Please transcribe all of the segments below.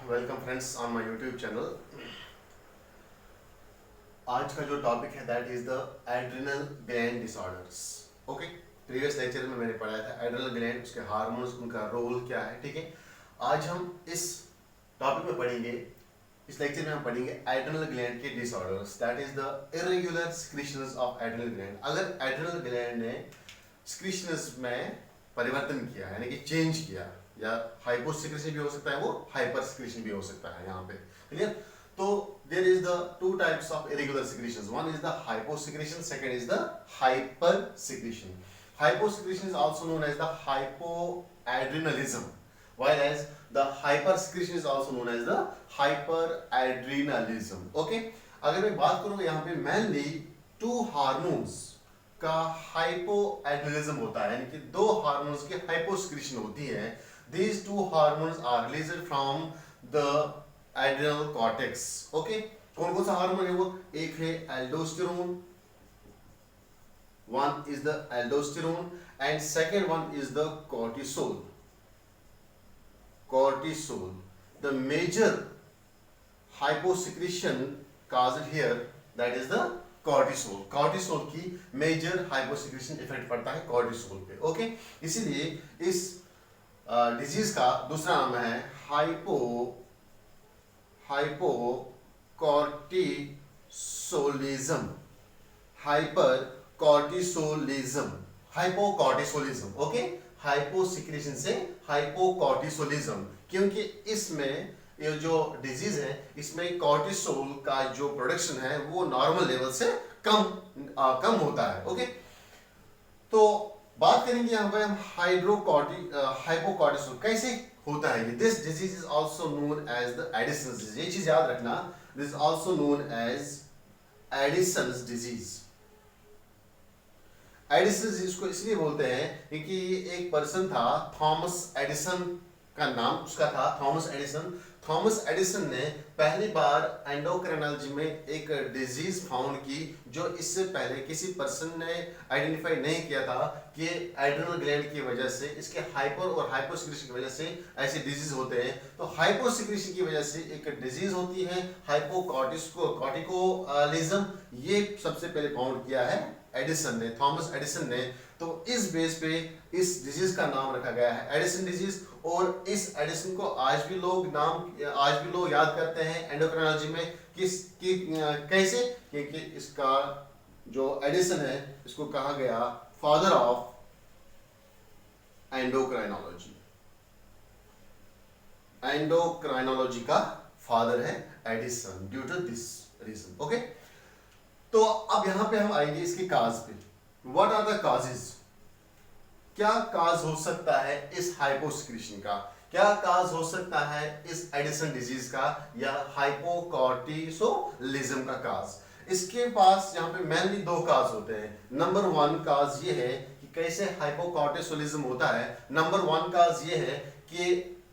Welcome friends on my YouTube channel. आज का जो टॉपिक है that is the adrenal gland disorders. Okay, previous lecture में मैंने पढ़ाया था एड्रिनल ग्लैंड, उसके हार्मोन्स, उनका रोल क्या है। ठीक है, आज हम इस टॉपिक में पढ़ेंगे, इस लेक्चर में हम पढ़ेंगे एड्रिनल ग्लैंड के disorders, that is the irregular secretions of adrenal gland. अगर एड्रिनल ग्लैंड ने सिक्रीशंस में परिवर्तन किया यानी कि चेंज किया, या हाइपो सिक्रीशन भी हो सकता है, वो हाइपर सिक्रीशन भी हो सकता है। यहाँ पे क्लियर। तो there is the two types of irregular secretions, one is the hypo secretion, second is the hyper secretion. Hypo secretion is also known as the hypoadrenalism, whereas the hypersecretion is also known as the hyperadrenalism. Okay, अगर मैं बात करूँ यहाँ पे mainly to hormones का हाइपोएड्रेनलिज्म होता है, यानी कि दो हार्मोन्स की हाइपोसिक्रीशन होती है। These two hormones are released from the adrenal cortex. Okay, कौन कौन सा हार्मोन है वो? एक है aldosterone, one is the aldosterone and second one is the cortisol. Cortisol, the major hyposecretion caused here, that is the cortisol. cortisol की major hyposecretion effect पड़ता है cortisol पे। ओके, इसीलिए इस डिजीज का दूसरा नाम है हाइपोकॉर्टिसोलिज्म। हाइपरकॉर्टिसोलिज्म, हाइपोकॉर्टिसोलिज्म। ओके, हाइपोसिक्रेशन से हाइपोकॉर्टिसोलिज्म, क्योंकि इसमें ये जो डिजीज है इसमें कॉर्टिसोल का जो प्रोडक्शन है वो नॉर्मल लेवल से कम होता है। ओके, तो बात करेंगे यहाँ पे हम हाइपोकॉर्टिसोल कैसे होता है। This disease is also known as the Addison's disease. ये चीज याद रखना, this is also known as Addison's disease. Addison disease को इसलिए बोलते हैं क्योंकि एक पर्सन था, थॉमस एडिसन का नाम उसका था, थॉमस एडिसन। थॉमस एडिसन ने पहली बार एंडोक्राइनोलॉजी में एक डिजीज फाउंड की जो इससे पहले किसी पर्सन ने आइडेंटिफाई नहीं किया था कि एड्रिनल ग्लैंड की वजह से, इसके हाइपर और हाइपोसिक्रेशन की वजह से ऐसे डिजीज होते हैं। तो हाइपोसिक्रेशन की वजह से एक डिजीज होती है हाइपोकॉर्टिकोलिज्म, ये सबसे पहले फाउंड किया है एडिसन ने, थॉमस एडिसन ने। तो इस बेस पे इस डिजीज का नाम रखा गया है एडिसन डिजीज। और इस एडिसन को आज भी लोग याद करते हैं एंडोक्राइनोलॉजी में कैसे, क्योंकि इसका जो एडिसन है इसको कहा गया फादर ऑफ एंडोक्राइनोलॉजी। एंडोक्राइनोलॉजी का फादर है Addison due to this reason. Okay, तो अब यहां पे हम आएंगे इसके काज पे। What are the causes? क्या काज हो सकता है इस हाइपोसिक्रेशन का, क्या काज हो सकता है इस एडिसन डिजीज का या हाइपोकॉर्टिसोलिज्म का काज? इसके पास यहाँ पे मेनली दो काज होते हैं। नंबर वन काज ये है कि कैसे हाइपोकॉर्टिसोलिज्म होता है। नंबर वन काज ये है कि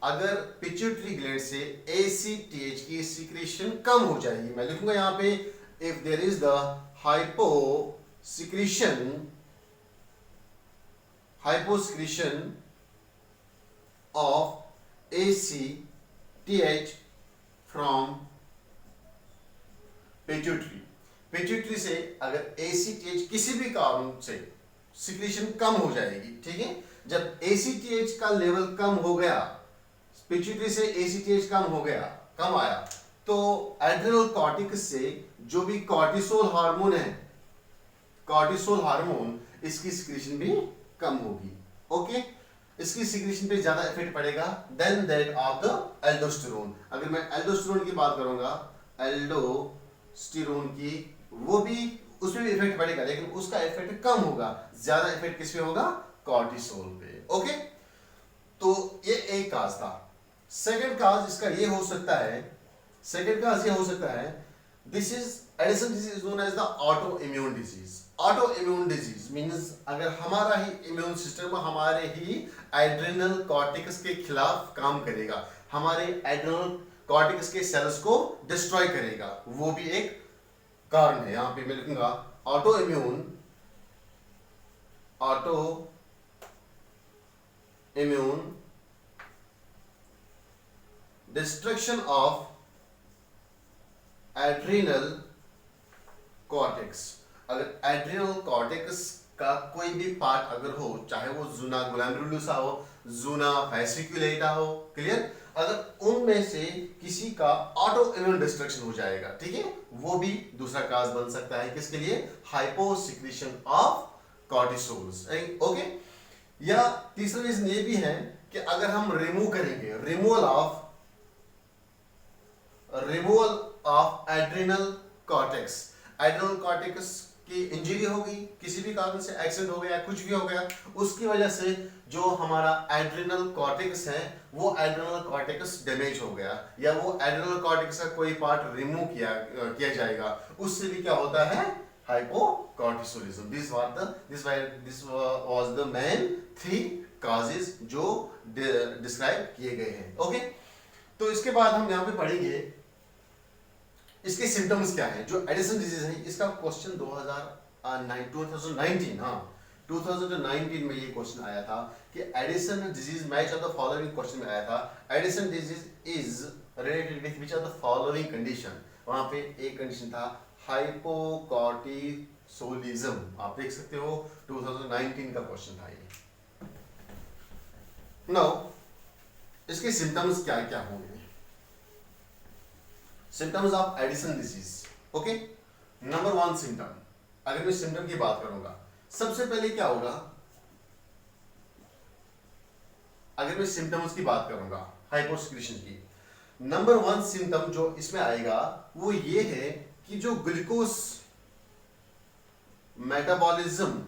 अगर पिट्यूटरी ग्लैंड से ACTH की सिक्रीशन कम हो जाएगी। मैं लिखूंगा यहाँ पे, if there is the hyposecretion of ACTH from pituitary से अगर ACTH किसी भी कारण से सिक्रीशन कम हो जाएगी। ठीक है, जब ACTH का लेवल कम हो गया, पिट्यूटरी से ACTH कम आया, तो एड्रिनल कॉर्टिकस से जो भी कॉर्टिसोल हार्मोन है, कॉर्टिसोल हार्मोन, इसकी सिक्रीशन भी कम होगी। ओके, इसकी सिक्रीशन पे ज्यादा इफेक्ट पड़ेगा than that of the aldosterone. अगर मैं एल्डोस्टेरोन की बात करूंगा, एल्डोस्टेरोन की, वो भी उसमें भी इफेक्ट पड़ेगा, लेकिन उसका इफेक्ट कम होगा। ज्यादा इफेक्ट किस पे होगा? कॉर्टिसोल पे। ओके, तो ये एक काज था। सेकंड काज इसका ये हो सकता है, this is Addison disease is known as the autoimmune disease. Autoimmune disease means अगर हमारा ही इम्यून सिस्टम हमारे ही एड्रिनल कॉर्टिकस के खिलाफ काम करेगा, हमारे एड्रिनल कॉर्टिकस के सेल्स को डिस्ट्रॉय करेगा, वो भी एक कारण है। यहां पे मैं लिखूंगा autoimmune destruction of adrenal cortex. अगर एड्रिनल कॉर्टेक्स का कोई भी पार्ट अगर हो, चाहे वो जूना ग्लैमरुलुसा हो, जूना फैसिकुलेटा हो, क्लियर, अगर उनमें से किसी का ऑटो इम्यून डिस्ट्रक्शन हो जाएगा, ठीक है, वो भी दूसरा काज बन सकता है किसके लिए, हाइपोसिक्रीशन ऑफ कॉर्टिसोल्स, ओके। या तीसरा रीजन ये भी है कि अगर हम रिमूव करेंगे, removal of adrenal cortex, adrenal cortex की इंजरी होगी, किसी भी कारण से एक्सीडेंट हो गया, कुछ भी हो गया, उसकी वजह से जो हमारा एड्रिनल कॉर्टेक्स है वो एड्रिनल कॉर्टेक्स डैमेज हो गया, या वो एड्रिनल कॉर्टेक्स का कोई पार्ट रिमूव किया जाएगा, उससे भी क्या होता है, hypocortisolism. This was the main 3 causes जो डिस्क्राइब किए गए हैं, ओके। तो इसके बाद हम यहाँ पे पढ़ेंगे इसके सिम्टम्स क्या है। जो एडिसन डिजीज है, इसका क्वेश्चन 2019 में ये क्वेश्चन आया था कि Addison disease match of the following, question में आया था Edison disease is related with which of the following condition. वहां पे एक कंडीशन था हाइपोकॉर्टिसोलिज्म, आप देख सकते हो 2019 का क्वेश्चन था ये। नाउ इसके सिम्टम्स क्या क्या होंगे, symptoms of Addison disease, okay. Number 1 symptom, अगर मैं सिम्टम की बात करूंगा, सबसे पहले क्या होगा, अगर मैं सिम्टम्स की बात करूंगा हाइपोसिक्रीशन की, नंबर 1 सिम्टम जो इसमें आएगा वो ये है कि जो ग्लूकोज मेटाबॉलिज्म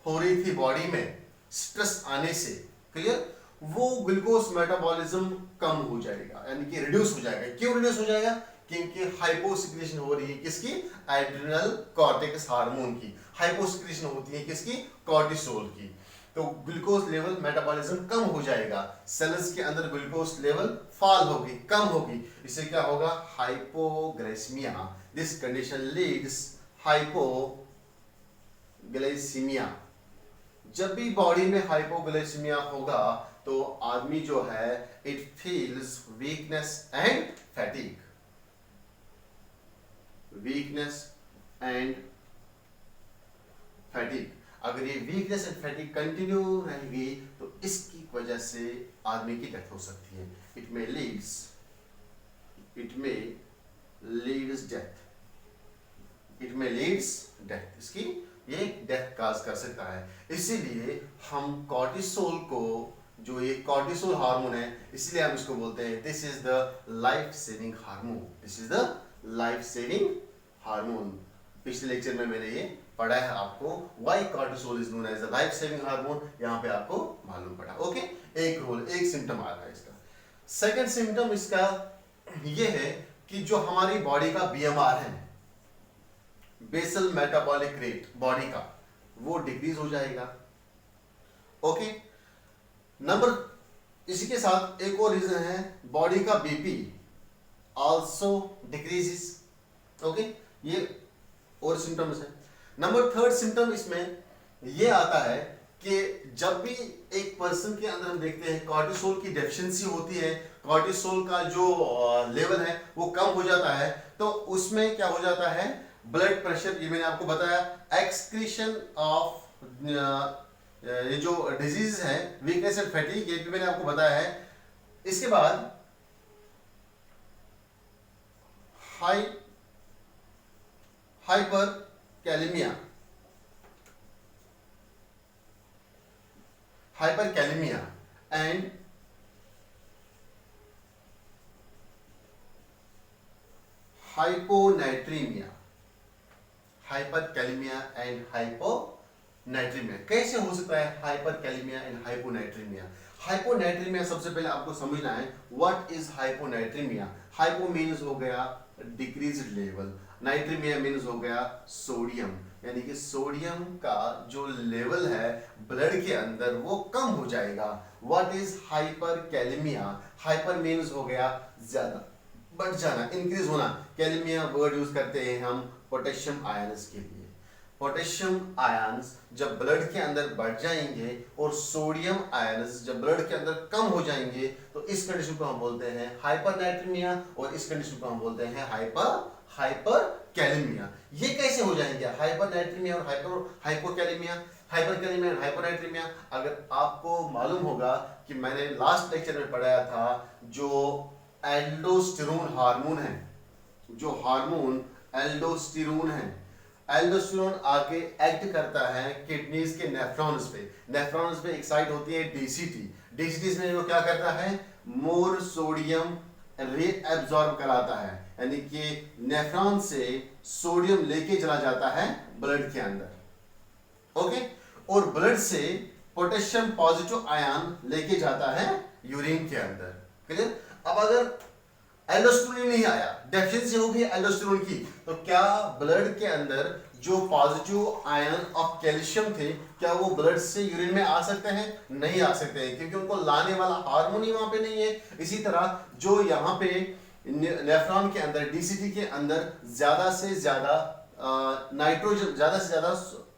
हो रही थी बॉडी में स्ट्रेस आने से, क्लियर, वो ग्लूकोज मेटाबॉलिज्म कम हो जाएगा, यानी कि रिड्यूस हो जाएगा। क्यों रिड्यूस हो जाएगा, क्योंकि हाइपोसिक्रीशन हो रही है किसकी, एड्रिनल कॉर्टेक्स हार्मोन की, हाइपोसिक्रीशन होती है किसकी, कॉर्टिसोल की। तो ग्लूकोज लेवल मेटाबॉलिज्म कम हो जाएगा, सेल्स के अंदर ग्लूकोज लेवल फॉल होगी, कम होगी, इससे क्या होगा, hypoglycemia. This condition leads hypoglycemia. जब भी बॉडी में हाइपोग्लाइसीमिया होगा तो आदमी जो है it feels weakness and fatigue, weakness and fatigue. अगर ये वीकनेस एंड फैटिग कंटिन्यू रहेगी तो इसकी वजह से आदमी की डेथ हो सकती है। इट मे लीड्स डेथ, इसकी ये डेथ काज कर सकता है। इसीलिए हम कॉर्टिसोल को, जो ये कॉर्टिसोल हार्मोन है, इसलिए हम इसको बोलते हैं this is the life saving hormone, this is the life saving hormone. पिछले लेक्चर में मैंने ये पढ़ा है आपको, why cortisol is known as the life saving hormone, यहाँ पे आपको मालूम पड़ा, ओके। एक रोल, एक सिम्टम आ रहा है इसका। सेकंड सिम्टम इसका ये है कि जो हमारी बॉडी का बीएमआर है, बेसल मेटाबॉलिक रेट बॉडी का, वो डिक्रीज हो जाएगा, ओके। नंबर, इसी के साथ एक और रीजन है, बॉडी का बीपी आल्सो डिक्रीजेस, ओके। ये और सिम्टम्स है। नंबर 3 सिम्टम इसमें ये आता है कि जब भी एक पर्सन के अंदर हम देखते हैं कॉर्टिसोल की डेफिशिएंसी होती है, कॉर्टिसोल का जो लेवल है वो कम हो जाता है, तो उसमें क्या हो जाता है, ब्लड प्रेशर, ये मैंने आपको बताया, एक्सक्रीशन ऑफ ये जो डिजीज है वीकनेस एंड फैटिग, ये भी मैंने आपको बताया है। इसके बाद हाइपरकैलेमिया एंड हाइपोनाइट्रीमिया, हाइपरकैलेमिया एंड हाइपोनाइट्रीमिया। कैसे हो सकता है हाइपरकैलेमिया एंड हाइपोनाइट्रीमिया? हाइपोनाइट्रीमिया सबसे पहले आपको समझना है व्हाट इज हाइपोनाइट्रीमिया। हाइपो मीन्स हो गया डिक्रीज्ड लेवल, नाइट्रीमिया मीन्स हो गया सोडियम, यानी कि सोडियम का जो लेवल है ब्लड के अंदर वो कम हो जाएगा। What is hyperkalaemia? Hyper means हो गया ज्यादा, बढ़ जाना, इंक्रीज होना। कैलेमिया वर्ड यूज करते हैं हम पोटेशियम आयंस के लिए। पोटेशियम आयंस जब ब्लड के अंदर बढ़ जाएंगे और सोडियम आयंस जब ब्लड के अंदर कम हो जाएंगे, तो इस कंडीशन को हम बोलते हैं हाइपरनाइट्रेमिया, और इस कंडीशन को हम बोलते हैं हाइपरकैलेमिया। ये कैसे हो जाएंगे हाइपरनाइट्रेमिया और हाइपोकैलेमिया, हाइपरकैलेमिया और हाइपरनाइट्रेमिया? अगर आपको मालूम होगा कि मैंने लास्ट लेक्चर में पढ़ाया था, जो एल्डोस्टेरोन हार्मोन है, जो हार्मोन एल्डोस्टेरोन है, एल्डोस्टेरोन आके एक्ट करता है किडनीज के नेफ्रॉन्स पे। नेफ्रॉन्स पे एक साइट होती है डीसीटी, डीसीटी में वो क्या करता है, मोर सोडियम रीअब्सॉर्ब कराता है, यानी कि नेफ्रॉन से सोडियम लेके चला जाता है ब्लड के अंदर, ओके, और ब्लड से पोटेशियम पॉजिटिव आयन लेके जाता है यूरिन के अंदर, क्लियर? अब अगर एल्डोस्टेरोन नहीं आया, डेफिशिएंसी हो गई एल्डोस्टेरोन की, तो क्या ब्लड के अंदर जो पॉजिटिव आयन ऑफ कैल्शियम थे, क्या वो ब्लड से यूरिन में आ सकते हैं? नहीं आ सकते हैं, क्योंकि उनको लाने वाला हार्मोन ही वहां पे नहीं है। इसी तरह जो यहाँ पे नेफ्रॉन के अंदर डीसीटी के अंदर ज्यादा से ज्यादा नाइट्रोजन, ज्यादा से ज्यादा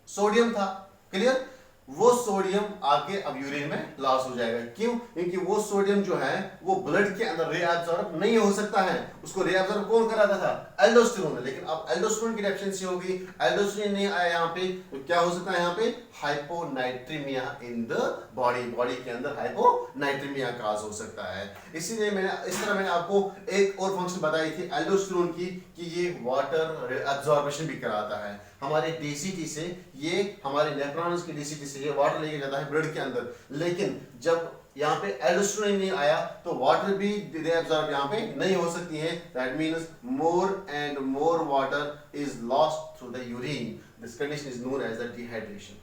सोडियम था, क्लियर? वो सोडियम आके अब यूरिन में लॉस हो जाएगा। क्यों? क्योंकि वो सोडियम जो है वो ब्लड के अंदर रीअब्सॉर्ब नहीं हो सकता है। उसको रीअब्सॉर्ब कौन कराता था? एल्डोस्टेरोन। लेकिन अब एल्डोस्टेरोन की डेफिशिएंसी होगी, एल्डोस्टेरोन नहीं आया यहाँ पे, तो क्या हो सकता है यहाँ पे? हाइपोनाइट्रेमिया इन द बॉडी, बॉडी के अंदर हाइपोनाइट्रेमिया काज हो सकता है। इसीलिए मैंने आपको एक और फंक्शन बताई थी एल्डोस्टेरोन की, कि ये वाटर एब्जॉर्प्शन भी कराता है हमारे डीसीटी से, ये हमारे नेफ्रॉन्स की डीसीटी से ये वाटर लेके जाता है ब्लड के अंदर। लेकिन जब यहाँ पे एल्डोस्टेरोन नहीं आया तो वाटर भी रीअब्सॉर्ब यहाँ पे नहीं हो सकती है। That means more and more water is lost through the urine. This condition is known as the dehydration.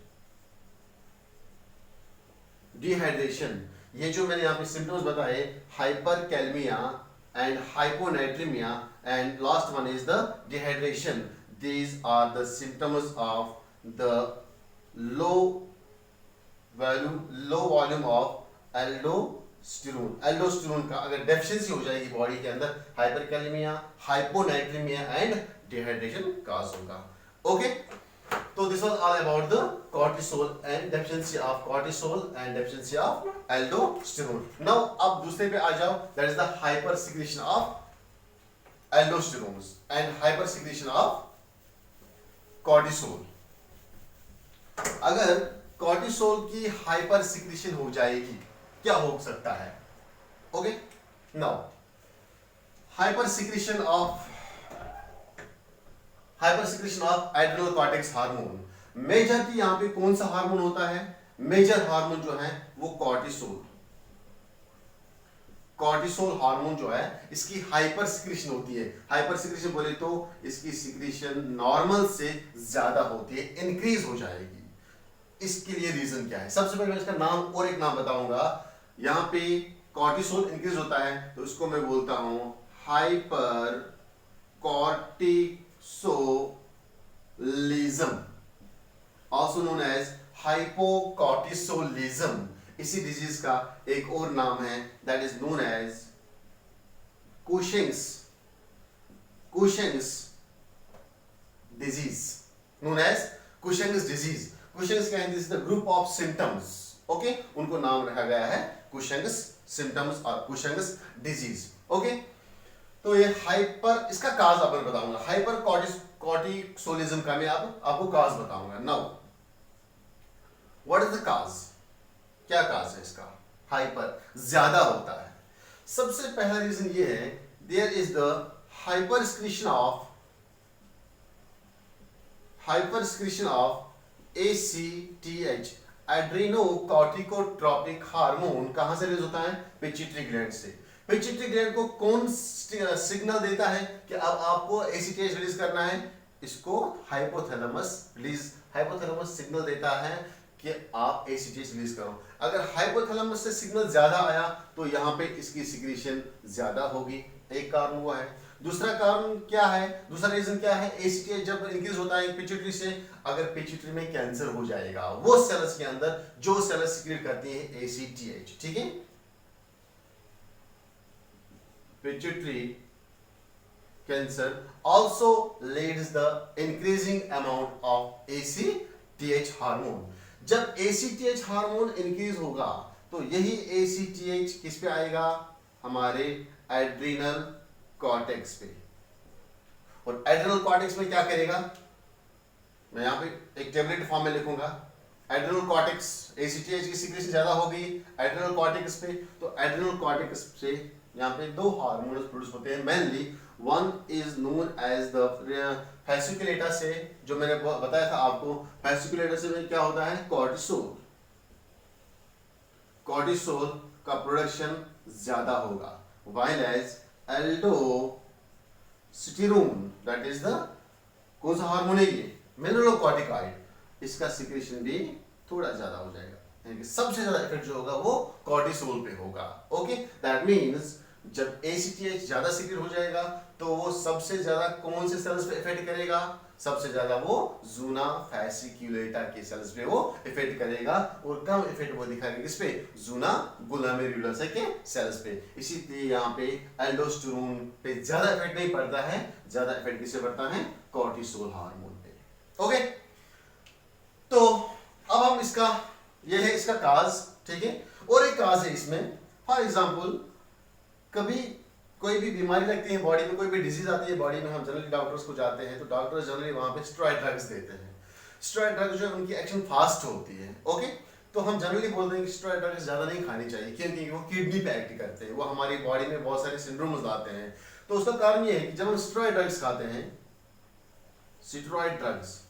Dehydration, ये जो मैंने यहाँ पे सिम्टम्स बताए, hyperkalaemia and hyponatraemia, and last one is the dehydration. These are the symptoms of the low volume of aldosterone. Aldosterone का अगर deficiency हो जाएगी बॉडी के अंदर, hyperkalaemia, hyponatraemia and dehydration cause होगा। ओके, तो this was all about the cortisol and deficiency of cortisol and deficiency of aldosterone. Now अब दूसरे पे आ जाओ, that is the hyper secretion of aldosterones and hyper secretion of cortisol. अगर cortisol की hyper secretion हो जाएगी, क्या हो सकता है? Okay, now hyper secretion of adrenal cortex hormone. Majorly यहां पे कौन सा हार्मोन होता है? मेजर हार्मोन जो है वो कॉर्टिसोल। कॉर्टिसोल हार्मोन जो है, इसकी हाइपर सिक्रीशन होती है। हाइपर सिक्रीशन बोले तो इसकी सिक्रीशन नॉर्मल से ज्यादा होती है, इंक्रीज हो जाएगी। इसके लिए रीजन क्या है? सबसे पहले मैं इसका नाम और एक नाम बताऊंगा। यहाँ पे कॉर्टिसोल इंक्रीज होता है तो इसको मैं बोलता हूं hyper cortisolism, also known as hypocortisolism. इसी डिजीज का एक और नाम है, that is known as Cushing's disease, known as Cushing's disease. Cushing's क्या है? This is the group of symptoms, okay, उनको नाम रखा गया है कुशिंग्स सिम्टम्स और कुशिंग्स डिजीज। ओके, तो ये हाइपर, इसका काज आपको बताऊंगा, हाइपर कॉर्टिसोलिज्म का मैं आपको काज बताऊंगा। Now what is the cause? क्या काज है इसका? हाइपर ज्यादा होता है। सबसे पहला रीजन ये है, there is the hyper secretion of ACTH, adrenocorticotropic hormone. कहां से रिलीज होता है? पिट्यूटरी ग्लैंड से। पिट्यूटरी ग्लैंड को कौन सिग्नल देता है कि अब आपको ACTH रिलीज करना है? इसको हाइपोथैलेमस सिग्नल देता है कि आप ACTH रिलीज करो। अगर हाइपोथैलेमस से सिग्नल ज्यादा आया तो यहाँ पे इसकी सिक्रीशन ज्यादा होगी, एक कारण हुआ है। दूसरा कारण क्या है? दूसरा रीजन क्या है? ACTH जब इंक्रीज होता है पिट्यूटरी से, अगर पिट्यूटरी में कैंसर हो जाएगा वो सेल्स के अंदर, जो सेल्स सिक्रीट करती है ACTH, ठीक है, pituitary cancer also leads the increasing amount of ACTH hormone. जब ACTH हार्मोन इंक्रीज होगा तो यही ACTH किस पे आएगा, हमारे एड्रिनल कॉर्टेक्स पे। और एड्रिनल कॉर्टेक्स में क्या करेगा, मैं यहाँ पे एक टेबलेट फॉर्म में लिखूंगा। एड्रिनल कॉर्टेक्स, ACTH की सिक्रेशन ज्यादा होगी एड्रिनल कॉर्टेक्स पे, तो एड्रिनल कॉर्टेक्स से यहाँ पे दो हार्मोन्स प्रोड्यूस होते हैं mainly. One is known as the fasciculata से, जो मैंने बताया था आपको, फैसिकुलेटा से क्या होता है, कॉर्टिसोल। कॉर्टिसोल का प्रोडक्शन ज्यादा होगा, while as aldosterone that is the, कौन सा हार्मोन है ये, मिनरलोकॉर्टिकॉइड, इसका सिक्रेशन भी थोड़ा ज्यादा हो जाएगा, यानी कि सबसे ज्यादा इफेक्ट जो होगा वो कॉर्टिसोल पे होगा। ओके, दैट मींस जब ACTH ज्यादा सिक्रेट हो जाएगा तो वो सबसे ज्यादा कौन से सेल्स पे इफेक्ट करेगा, सबसे ज्यादा वो ज़ूना फैसिकुलेटा के सेल्स पे वो इफेक्ट करेगा, और कम इफेक्ट वो दिखाएगा किस पे, ज़ूना ग्लोमेरुलस के सेल्स पे। इसीलिए यहाँ पे एल्डोस्टेरोन पे ज्यादा इफेक्ट नहीं पड़ता है, ज्यादा इफेक्ट किससे पड़ता है, कॉर्टिसोल हार्मोन पे। ओके, तो अब हम इसका, ये है इसका काज, ठीक है। और एक काज है इसमें, फॉर एग्जांपल कभी कोई भी बीमारी लगती है बॉडी में, कोई भी डिजीज आती है बॉडी में, हम जनरली डॉक्टर्स को जाते हैं तो डॉक्टर जनरली वहां पे स्टेरॉइड ड्रग्स देते हैं। स्टेरॉइड ड्रग्स जो है उनकी एक्शन फास्ट होती है। ओके, तो हम जनरली बोलते हैं कि स्टेरॉइड ड्रग्स ज्यादा नहीं खानी चाहिए, क्योंकि वो किडनी पे एक्ट करते हैं, वो हमारी बॉडी में बहुत सारे सिंड्रोम्स लाते हैं। तो उसका कारण ये है कि जब हम स्टेरॉइड ड्रग्स खाते हैं, स्टेरॉइड ड्रग्स,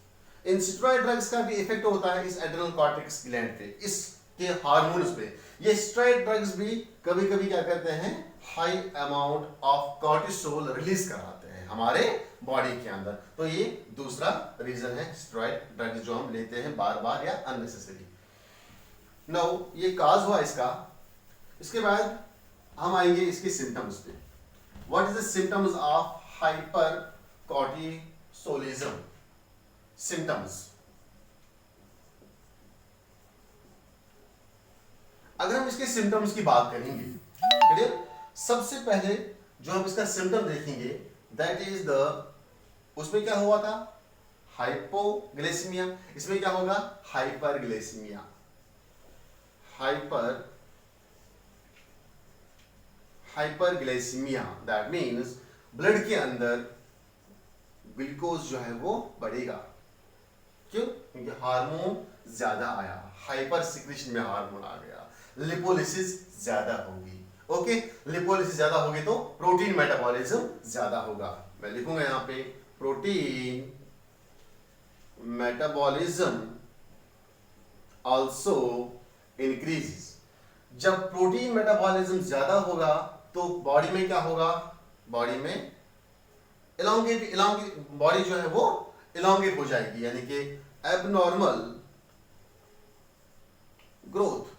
इन स्टेरॉइड ड्रग्स का भी इफेक्ट होता है इस एड्रिनल कॉर्टेक्स ग्लैंड पे, इसके हार्मोन्स पे। ये स्टेरॉइड ड्रग्स भी कभी कभी क्या करते हैं, high amount of cortisol release कराते हैं हमारे बॉडी के अंदर। तो ये दूसरा रीजन है स्टेरॉइड ड्रग्स जो हम लेते हैं बार बार या अननेसेसरी। नाउ ये काज हुआ इसका, इसके बाद हम आएंगे इसके सिम्टम्स पे। What is the symptoms of hyper cortisolism? Symptoms, अगर हम इसके सिम्टम्स की बात करेंगे, क्लियर, सबसे पहले जो हम इसका सिम्टम देखेंगे दैट इज द, उसमें क्या हुआ था, हाइपोग्लाइसीमिया, इसमें क्या होगा, hyperglycaemia. Hyperglycaemia that means blood के अंदर ग्लूकोज जो है वो बढ़ेगा। क्यों? क्योंकि हार्मोन ज्यादा आया, हाइपर सिक्रेशन में हार्मोन आ गया, लिपोलिसिस ज्यादा होगी। ओके, लिपोलिसिस ज्यादा होगी तो प्रोटीन मेटाबॉलिज्म ज्यादा होगा। मैं लिखूंगा यहां पे प्रोटीन मेटाबॉलिज्म आल्सो इंक्रीजेस। जब प्रोटीन मेटाबॉलिज्म ज्यादा होगा तो बॉडी में क्या होगा, बॉडी में इलांगेट बॉडी जो है वो इलांगेट हो जाएगी, यानी कि एबनॉर्मल ग्रोथ,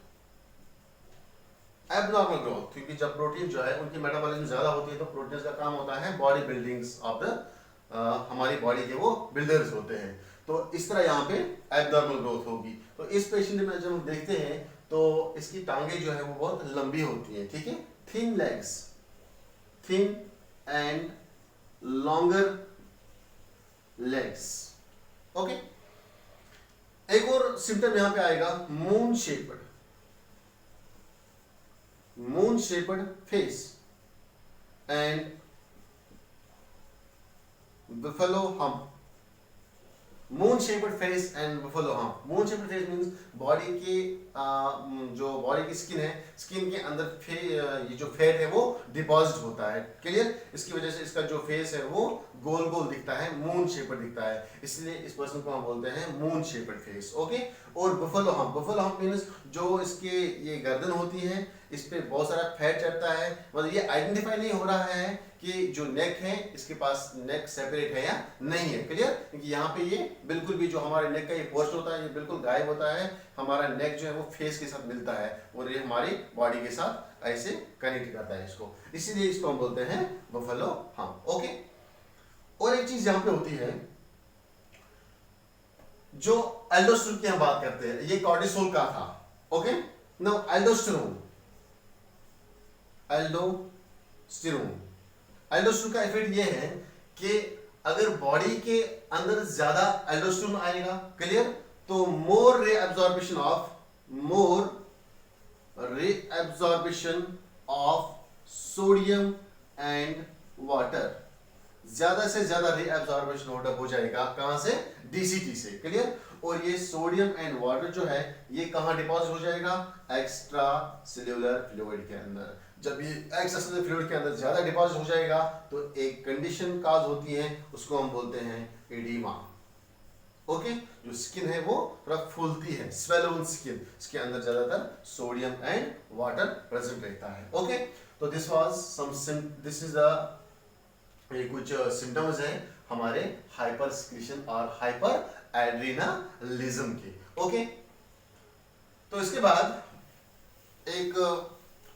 एबनॉर्मल ग्रोथ। क्योंकि जब प्रोटीन जो है उनकी मेटाबॉलिज्म ज्यादा होती है तो प्रोटीन का काम होता है बॉडी बिल्डिंग्स ऑफ द, हमारी बॉडी के वो बिल्डर्स होते हैं। तो इस तरह यहाँ पे एबनॉर्मल ग्रोथ होगी। तो इस पेशेंट में जब हम देखते हैं तो इसकी टांगे जो है वो बहुत लंबी होती हैं, ठीक है, thin legs, thin and longer legs. Okay, एक और सिम्टम यहां पे आएगा moon shaped face and buffalo hump। Moon shaped face and buffalo hump। Moon shaped face means body की जो बॉडी की स्किन है, स्किन के अंदर ये जो फैट है वो डिपॉजिट होता है, क्लियर। इसकी वजह से इसका जो फेस है वो गोल गोल दिखता है, मून शेपर्ड दिखता है, इसलिए इस पर्सन को हम बोलते हैं मून शेपर्ड फेस। ओके, और buffalo hump मींस जो इसके ये गर्दन होती है, इस पे बहुत सारा फैट चढ़ता है, मतलब ये आइडेंटिफाई नहीं हो रहा है कि जो नेक है इसके पास नेक सेपरेट है या नहीं है, क्लियर। क्योंकि यहाँ पे ये बिल्कुल भी जो हमारे नेक का ये पोर्शन होता है ये बिल्कुल गायब होता है, हमारा नेक जो है वो फेस के साथ मिलता है और ये हमारी बॉडी के साथ ऐसे कनेक्ट करता है इसको, इसीलिए इसको हम बोलते हैं buffalo hump। ओके, और एक चीज यहाँ पे होती है जो एल्डोस्टेरोन की हम बात करते हैं, ये कॉर्टिसोल का था। ओके, नाउ एल्डोस्टेरोन एल्डोस्टेरोन का इफेक्ट ये है कि अगर बॉडी के अंदर ज्यादा एल्डोस्टेरोन आएगा, क्लियर, तो more reabsorption of sodium and water, ज्यादा से ज्यादा रीअब्जॉर्प्शन हो जाएगा, कहां से, डीसीटी से, क्लियर। और ये सोडियम एंड वाटर जो है ये कहां डिपॉजिट हो जाएगा, एक्स्ट्रा सेल्यूलर फ्लूइड के अंदर। जब ये एक्स्ट्रा सेल्यूलर फ्लूइड के अंदर ज्यादा डिपॉजिट हो जाएगा तो एक कंडीशन काज होती है, उसको हम बोलते हैं एडिमा। ओके, जो स्किन है वो थोड़ा फूलती है, स्वेलन स्किन, इसके अंदर ज्यादातर सोडियम एंड वाटर प्रेजेंट रहता है। ओके, तो दिस इज द ये कुछ सिम्टम्स हैं हमारे हाइपर सिक्रीशन और हाइपर एड्रेनालिज्म के। ओके, तो इसके बाद एक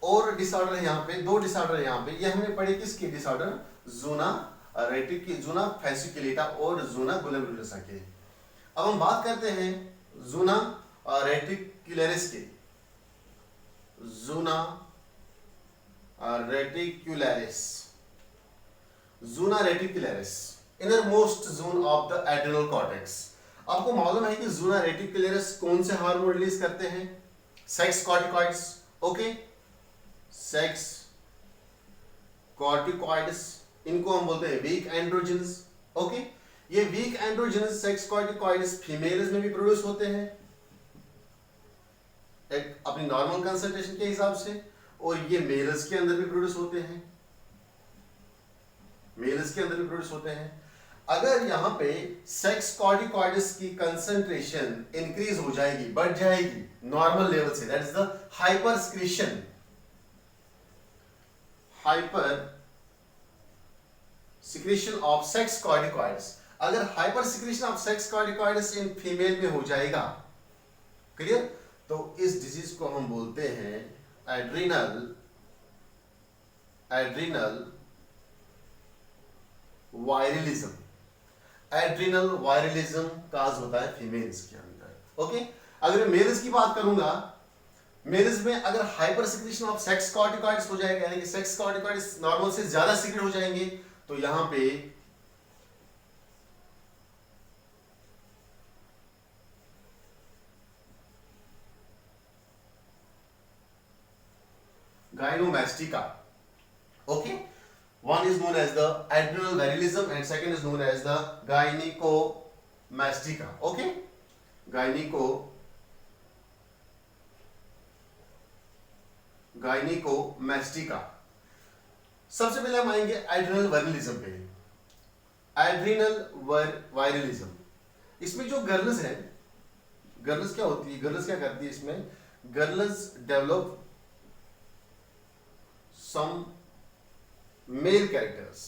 और डिसऑर्डर है यहाँ पे, दो डिसऑर्डर है यहाँ पे, ये हमने पढ़े किसके डिसऑर्डर, ज़ूना फैसिकुलेटा और ज़ूना ग्लोमेरुलोसा के। अब हम बात करते हैं ज़ूना रेटिकुलरिस के। Zona reticularis innermost zone of the adrenal cortex. आपको मालूम है कि ज़ूना रेटिकुलरिस कौन से हार्मोन रिलीज करते हैं, sex corticoids. Okay, sex corticoids, इनको हम बोलते हैं वीक एंड्रोजेंस। ओके, ये वीक एंड्रोजेनस सेक्स कॉर्टिकॉइड्स फीमेल्स में भी प्रोड्यूस होते हैं एक अपनी नॉर्मल कंसंट्रेशन के हिसाब से, और ये मेल्स के अंदर भी प्रोड्यूस होते हैं, अगर यहां पे सेक्स कॉर्टिकॉइड्स की कंसंट्रेशन इंक्रीज हो जाएगी, बढ़ जाएगी नॉर्मल लेवल से, that is the hyper secretion of sex corticoids. अगर hyper secretion of sex corticoids in female में हो जाएगा, क्लियर, तो इस डिजीज को हम बोलते हैं एड्रिनल वायरलिज्म। एड्रिनल वायरलिज्म काज होता है फीमेल्स के अंदर। ओके, अगर मेल्स की बात करूंगा, मेल्स में अगर hyper secretion of sex corticoids हो जाएगा, यानी कि सेक्स कॉर्टिकॉइड्स नॉर्मल से ज्यादा सिक्रेट हो जाएंगे, तो यहां पे gynecomastia. Okay, one is known as the adrenal varilism and second is known as the gynecomastia. Okay, gynecomastia। सबसे पहले हम आएंगे एड्रेनल वायरलिज्म पे। एड्रेनल वायरलिज्म, इसमें जो गर्ल्स है, गर्ल्स क्या होती है, गर्ल्स क्या करती है, इसमें girls develop some male characters,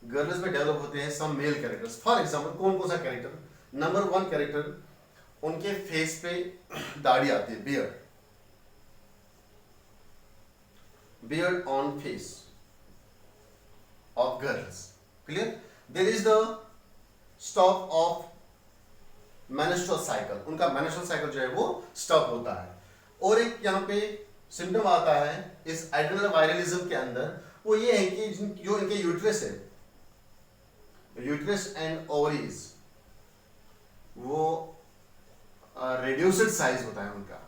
girls में डेवलप होते हैं some male characters। For example कौन कौन सा कैरेक्टर, नंबर 1 कैरेक्टर, उनके फेस पे दाढ़ी आती है, beard on face of girls, clear. There is the stop of menstrual cycle, उनका मेंस्ट्रुअल साइकिल जो है वो स्टॉप होता है। और एक यहाँ पे सिम्टम आता है इस एड्रेनल वायरलिज्म के अंदर, वो ये है कि जो इनके यूट्रस है, यूट्रस एंड ओवरीज, वो रिड्यूस्ड साइज होता है उनका,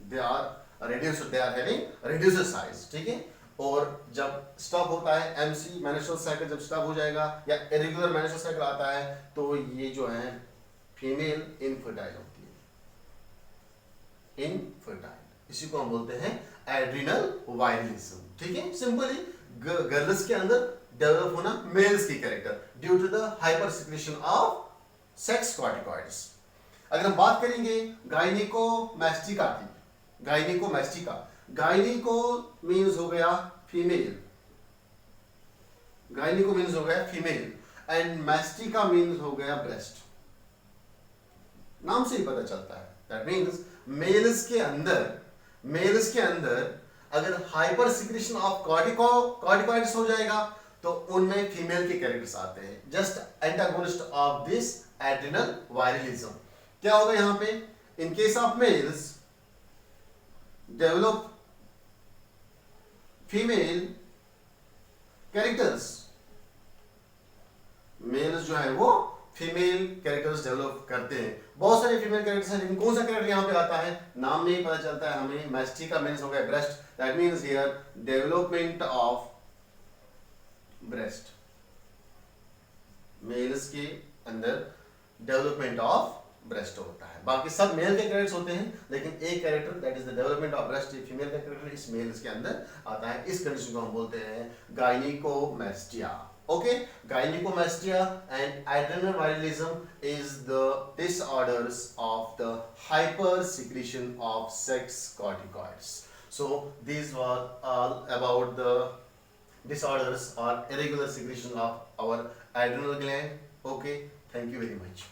they are having reduced size, ठीक है। और जब स्टॉप होता है एमसी मेंस्ट्रुअल साइकिल, जब स्टॉप हो जाएगा या इरेगुलर मेंस्ट्रुअल साइकिल आता है, तो ये जो है फीमेल इनफर्टाइल होती है, इनफर्टाइल, इसी को हम बोलते हैं एड्रेनल वायरलिज्म, ठीक है। सिंपली गर्ल्स के अंदर डेवलप होना मेल्स की character due to the hyper secretion of sex corticoids. अगर हम बात करेंगे गायनिकोमास्टिका की, गायनिको मीन्स हो गया फीमेल, गायनिको मीन्स हो गया फीमेल एंड मास्टिका मीन्स हो गया ब्रेस्ट, नाम से ही पता चलता है। दैट मीन्स मेल्स के अंदर अगर हाइपर सिक्रीशन ऑफ कॉर्टिकॉइड्स हो जाएगा तो उनमें फीमेल के कैरेक्टर्स आते हैं, just antagonist of this adrenal virilism. क्या होगा यहां पे, in case of males develop female characters, males जो है वो फीमेल कैरेक्टर्स डेवलप करते हैं। बहुत सारे फीमेल कैरेक्टर्स हैं, लेकिन कौन सा कैरेक्टर यहाँ पे आता है नाम में ही पता चलता है हमें। मैस्टिका मीन्स हो गया breast, that means here development of breast, males के अंदर डेवलपमेंट ऑफ ब्रेस्ट होता है। बाकी सब मेल के कैरेक्टर्स होते हैं, लेकिन एक character that is the development of breast female का कैरेक्टर इस मेल्स के अंदर आता है। इस कंडीशन को हम बोलते हैं gynaecomastia. Okay, gynaecomastia and adrenovirilism is the disorders of the hyper secretion of sex corticoids. So these were all about the disorders or irregular secretion of our adrenal gland. Okay, thank you very much.